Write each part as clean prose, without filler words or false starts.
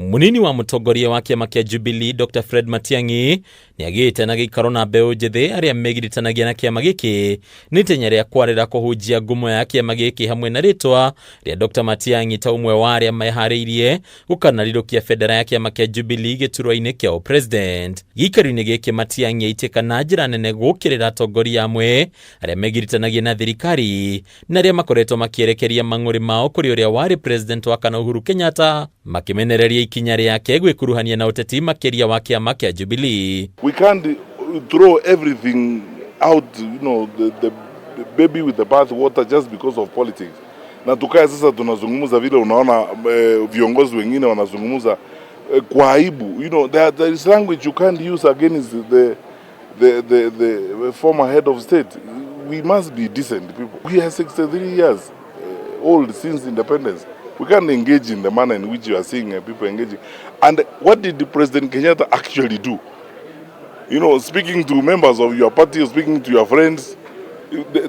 Munini wa mutongoria wa kiama kia Jubilee Dr. Fred Matiang'i niagite na gikaro na MBEU njithi aria megiritanagia na kiama giki ni tenya ria kwarira kuhunjia ngumo ya kiama giki hamwe na ritwa ria Dr. Matiang'i ta umwe wa aria mehariirie gukanarirukia federa ya kiama kia Jubilee giturwa-ini kia president. Gikaro-ini giki Matiang'i aitika na njira nene gukirira atongoria amwe aria megiritanagia na thirikari na aria makoretwo makierekeria mang'uri mao kuri uria wari president wa KANA Uhuru Kenyatta makimenereria ikinya riake gwikuruhania na uteti makiria wa kiama kia Jubilee. We can't throw everything out, the baby with the bath water just because of politics. Na tukae sasa tunazungumza vile unaona viongozi wengine wanazungumza kwa aibu. There is language you can't use against the former head of state. We must be decent people. We are 63 years old since independence. We can't engage in the manner in which you are seeing people engaging. And what did the President Kenyatta actually do? Speaking to members of your party, speaking to your friends,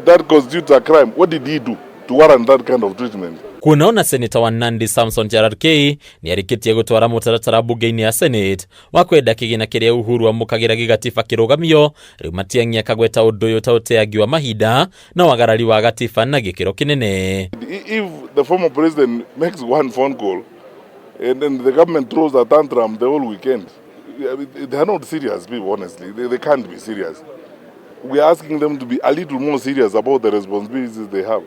that constitutes a crime. What did he do to warrant that kind of treatment? Kunaona Senator wa Nandi Samson Cherargei ni arikitie gutwara mutaratara bunge-ini ya Senate wa kwenda kigina kiria Uhuru AMUKAGIRA gigatiba kirugamio riu Matiang'i akagweta undu uyu ta uteangi wa mahinda na wagarari wa gatiba na gikiro kinene. If the former president makes one phone call and then the government throws a tantrum the whole weekend, they are not serious people, honestly. They can't be serious. We are asking them to be a little more serious about the responsibilities they have.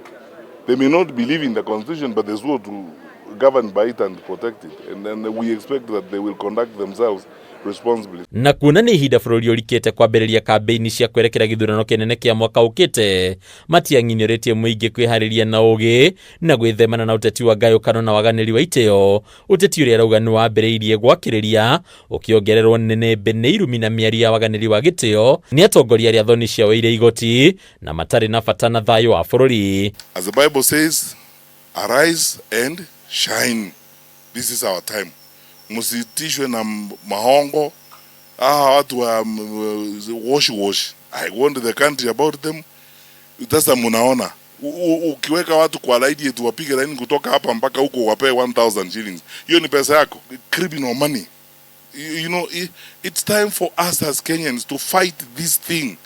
They may not believe in the constitution, but they swore to govern by it and protect it. And then we expect that they will conduct themselves responsibly. Na kuona ni ihinda bururi urikite kwambiriria kambeini cia kwerekera githurano kinene kia mwaka ukite, Matiang'i nioritie muingi kwihariria na ugi na gwithemana na uteti wa ngayukano na waganiri wa iteo, uteti uria rauga ni wambiriirie gwakiriria ukiongererwo nene bene irumi na miario ya waganiri wa giteo ni atongoria aria thoni ciao ire igoti na matari na bata na thayo wa bururi. As the Bible says, arise and shine. This is our time. Musitishwe na mahongo. Watu wa wash. I want the country about them. Sasa munaona ukiweka watu kwa laidi yetu wapige laini kutoka hapa mpaka huko wape 1000 shillings. Hiyo ni pesa yako. Criminal money. It's time for us as Kenyans to fight this thing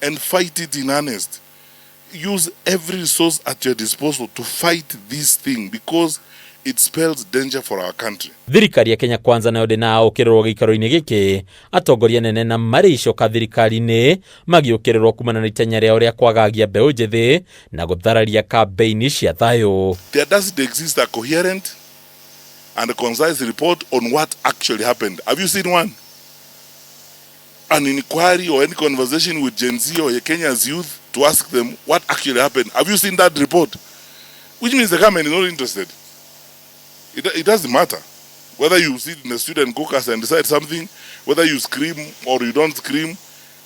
and fight it in earnest. Use every resource at your disposal to fight this thing because it spells danger for our country. Thirikari ya Kenya Kwanza nayo ndina ukirorwo gikaro-ini giki atongoria nene na maricoka thirikari-ini magiukirirwo kumana na itenya riao ria kwagagia MBEU njithi na guthararia kambeini cia thayo. There doesn't exist a coherent and a concise report on what actually happened. Have you seen one? An inquiry or any conversation with Gen Z or Kenya's youth to ask them what actually happened. Have you seen that report? Which means the government is not interested. It doesn't matter whether you sit in the student caucus and decide something, whether you scream or you don't scream.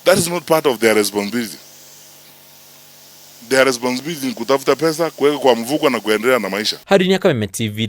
That is not part of their responsibility. Their responsibility ni kutafuta pesa, kuweka kwa mfuko na kuendelea na maisha. Hadi ni KAMA TV